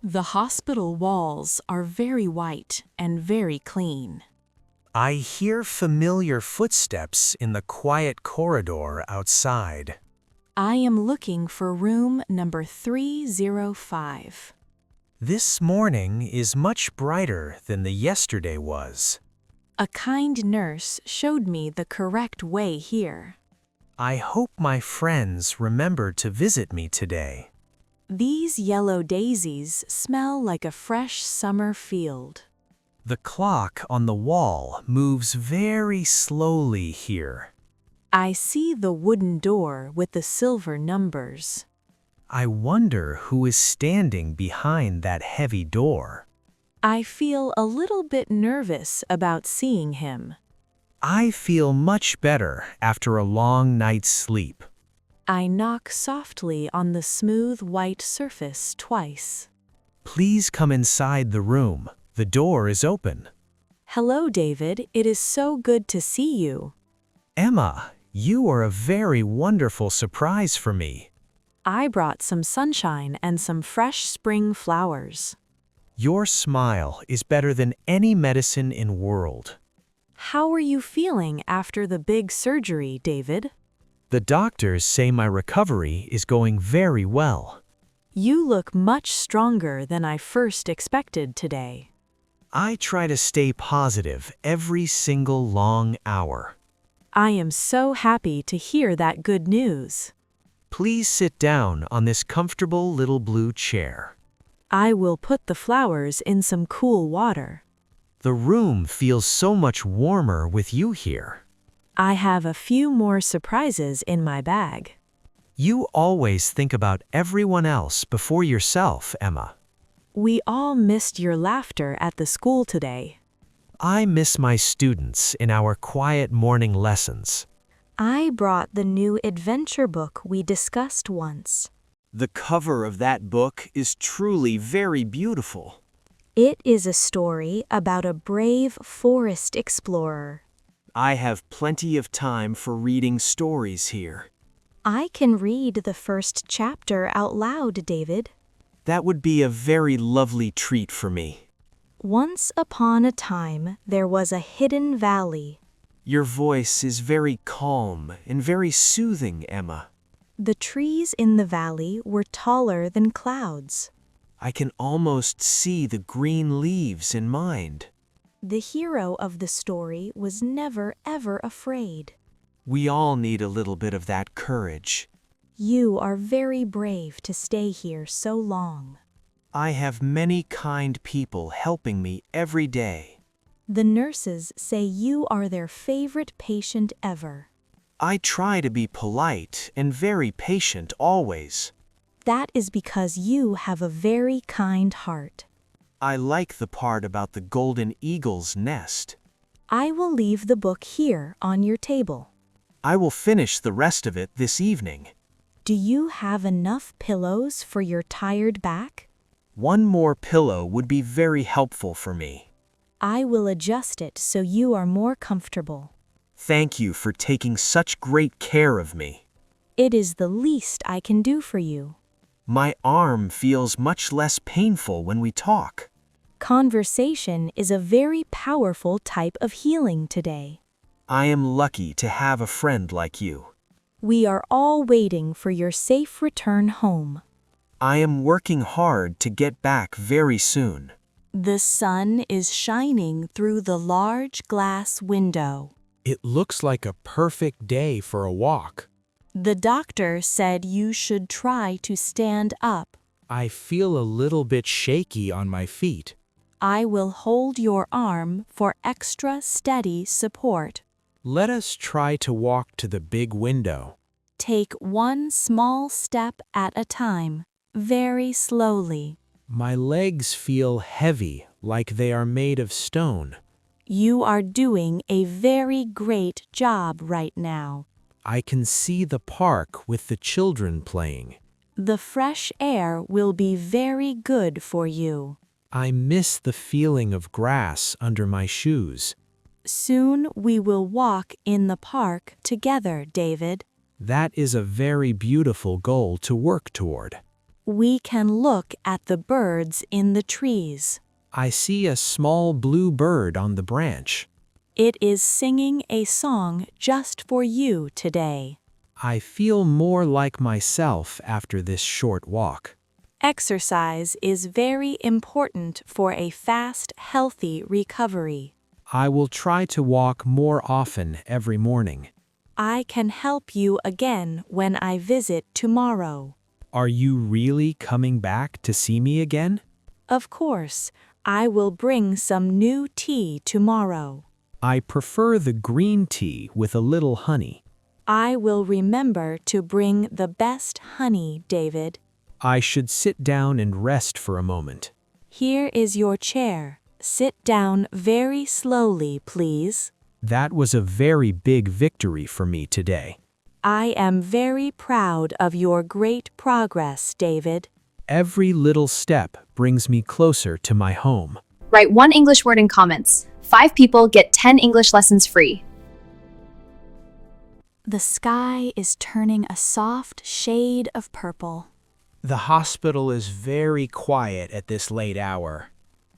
The hospital walls are very white and very clean. I hear familiar footsteps in the quiet corridor outside. I am looking for room number 305. This morning is much brighter than the yesterday was. A kind nurse showed me the correct way here. I hope my friends remember to visit me today. These yellow daisies smell like a fresh summer field. The clock on the wall moves very slowly here. I see the wooden door with the silver numbers. I wonder who is standing behind that heavy door. I feel a little bit nervous about seeing him. I feel much better after a long night's sleep. I knock softly on the smooth white surface twice. Please come inside the room. The door is open. Hello, David. It is so good to see you. Emma, you are a very wonderful surprise for me. I brought some sunshine and some fresh spring flowers. Your smile is better than any medicine in the world. How are you feeling after the big surgery, David? The doctors say my recovery is going very well. You look much stronger than I first expected today. I try to stay positive every single long hour. I am so happy to hear that good news. Please sit down on this comfortable little blue chair. I will put the flowers in some cool water. The room feels so much warmer with you here. I have a few more surprises in my bag. You always think about everyone else before yourself, Emma. We all missed your laughter at the school today. I miss my students in our quiet morning lessons. I brought the new adventure book we discussed once. The cover of that book is truly very beautiful. It is a story about a brave forest explorer. I have plenty of time for reading stories here. I can read the first chapter out loud, David. That would be a very lovely treat for me. Once upon a time, there was a hidden valley. Your voice is very calm and very soothing, Emma. The trees in the valley were taller than clouds. I can almost see the green leaves in mind. The hero of the story was never ever afraid. We all need a little bit of that courage. You are very brave to stay here so long. I have many kind people helping me every day. The nurses say you are their favorite patient ever. I try to be polite and very patient always. That is because you have a very kind heart. I like the part about the golden eagle's nest. I will leave the book here on your table. I will finish the rest of it this evening. Do you have enough pillows for your tired back? One more pillow would be very helpful for me. I will adjust it so you are more comfortable. Thank you for taking such great care of me. It is the least I can do for you. My arm feels much less painful when we talk. Conversation is a very powerful type of healing today. I am lucky to have a friend like you. We are all waiting for your safe return home. I am working hard to get back very soon. The sun is shining through the large glass window. It looks like a perfect day for a walk. The doctor said you should try to stand up. I feel a little bit shaky on my feet. I will hold your arm for extra steady support. Let us try to walk to the big window. Take one small step at a time, very slowly. My legs feel heavy, like they are made of stone. You are doing a very great job right now. I can see the park with the children playing. The fresh air will be very good for you. I miss the feeling of grass under my shoes. Soon we will walk in the park together, David. That is a very beautiful goal to work toward. We can look at the birds in the trees. I see a small blue bird on the branch. It is singing a song just for you today. I feel more like myself after this short walk. Exercise is very important for a fast, healthy recovery. I will try to walk more often every morning. I can help you again when I visit tomorrow. Are you really coming back to see me again? Of course, I will bring some new tea tomorrow. I prefer the green tea with a little honey. I will remember to bring the best honey, David. I should sit down and rest for a moment. Here is your chair. Sit down very slowly, please. That was a very big victory for me today. I am very proud of your great progress, David. Every little step brings me closer to my home. Write one English word in comments. 5 people get 10 English lessons free. The sky is turning a soft shade of purple. The hospital is very quiet at this late hour.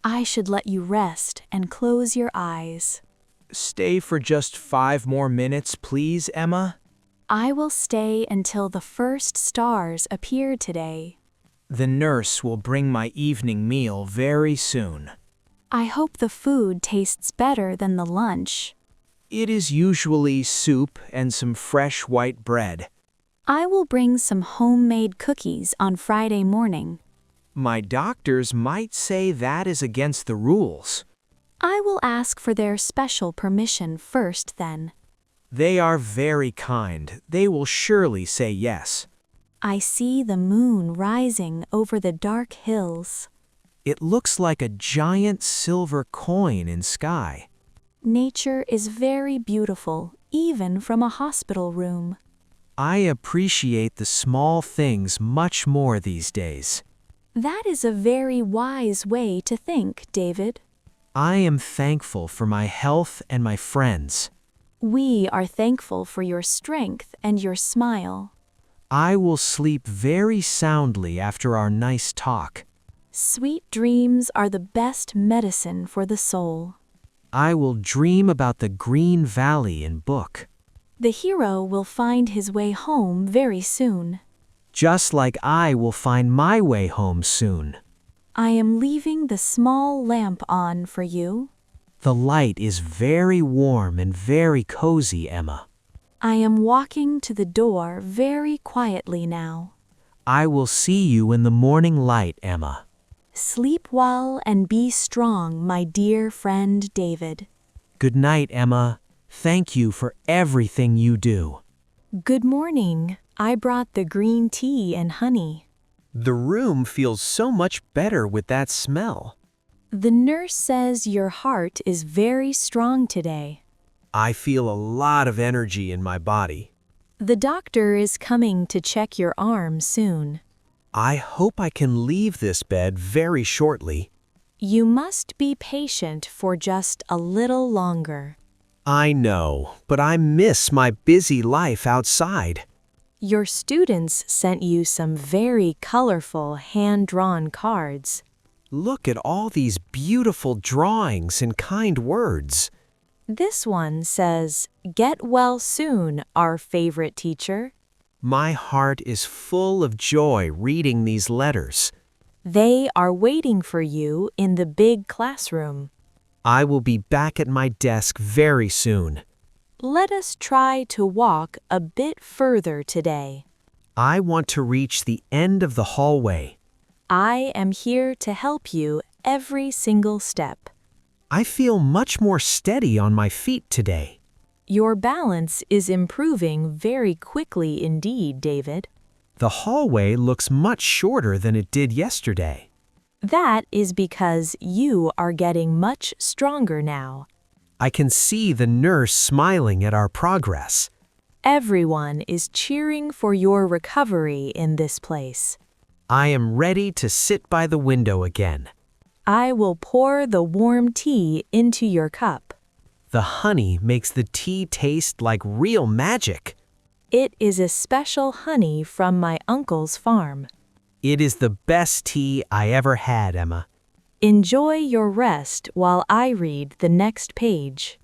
I should let you rest and close your eyes. Stay for just 5 more minutes, please, Emma. I will stay until the first stars appear today. The nurse will bring my evening meal very soon. I hope the food tastes better than the lunch. It is usually soup and some fresh white bread. I will bring some homemade cookies on Friday morning. My doctors might say that is against the rules. I will ask for their special permission first then. They are very kind. They will surely say yes. I see the moon rising over the dark hills. It looks like a giant silver coin in sky. Nature is very beautiful, even from a hospital room. I appreciate the small things much more these days. That is a very wise way to think, David. I am thankful for my health and my friends. We are thankful for your strength and your smile. I will sleep very soundly after our nice talk. Sweet dreams are the best medicine for the soul. I will dream about the Green Valley in book. The hero will find his way home very soon. Just like I will find my way home soon. I am leaving the small lamp on for you. The light is very warm and very cozy, Emma. I am walking to the door very quietly now. I will see you in the morning light, Emma. Sleep well and be strong, my dear friend David. Good night, Emma. Thank you for everything you do. Good morning. I brought the green tea and honey. The room feels so much better with that smell. The nurse says your heart is very strong today. I feel a lot of energy in my body. The doctor is coming to check your arm soon. I hope I can leave this bed very shortly. You must be patient for just a little longer. I know, but I miss my busy life outside. Your students sent you some very colorful hand-drawn cards. Look at all these beautiful drawings and kind words. This one says, "Get well soon, our favorite teacher." My heart is full of joy reading these letters. They are waiting for you in the big classroom. I will be back at my desk very soon. Let us try to walk a bit further today. I want to reach the end of the hallway. I am here to help you every single step. I feel much more steady on my feet today. Your balance is improving very quickly indeed, David. The hallway looks much shorter than it did yesterday. That is because you are getting much stronger now. I can see the nurse smiling at our progress. Everyone is cheering for your recovery in this place. I am ready to sit by the window again. I will pour the warm tea into your cup. The honey makes the tea taste like real magic. It is a special honey from my uncle's farm. It is the best tea I ever had, Emma. Enjoy your rest while I read the next page.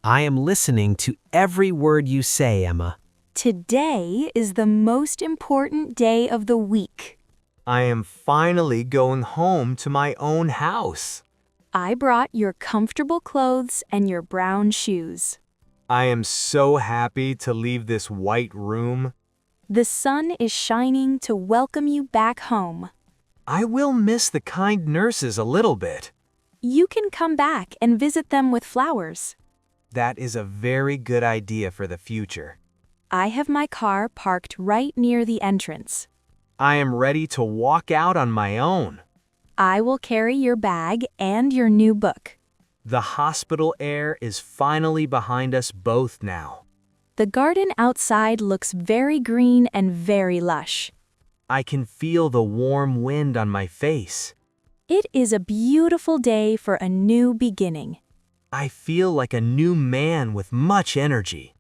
I am listening to every word you say, Emma. Today is the most important day of the week. I am finally going home to my own house. I brought your comfortable clothes and your brown shoes. I am so happy to leave this white room. The sun is shining to welcome you back home. I will miss the kind nurses a little bit. You can come back and visit them with flowers. That is a very good idea for the future. I have my car parked right near the entrance. I am ready to walk out on my own. I will carry your bag and your new book. The hospital air is finally behind us both now. The garden outside looks very green and very lush. I can feel the warm wind on my face. It is a beautiful day for a new beginning. I feel like a new man with much energy.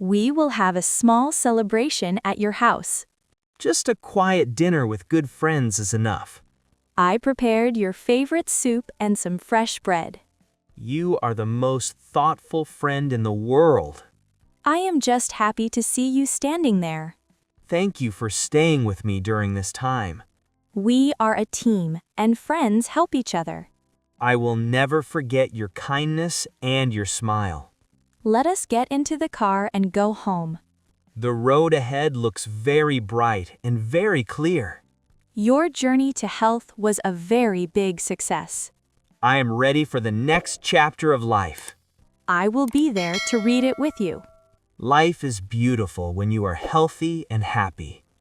We will have a small celebration at your house. Just a quiet dinner with good friends is enough. I prepared your favorite soup and some fresh bread. You are the most thoughtful friend in the world. I am just happy to see you standing there. Thank you for staying with me during this time. We are a team, and friends help each other. I will never forget your kindness and your smile. Let us get into the car and go home. The road ahead looks very bright and very clear. Your journey to health was a very big success. I am ready for the next chapter of life. I will be there to read it with you. Life is beautiful when you are healthy and happy.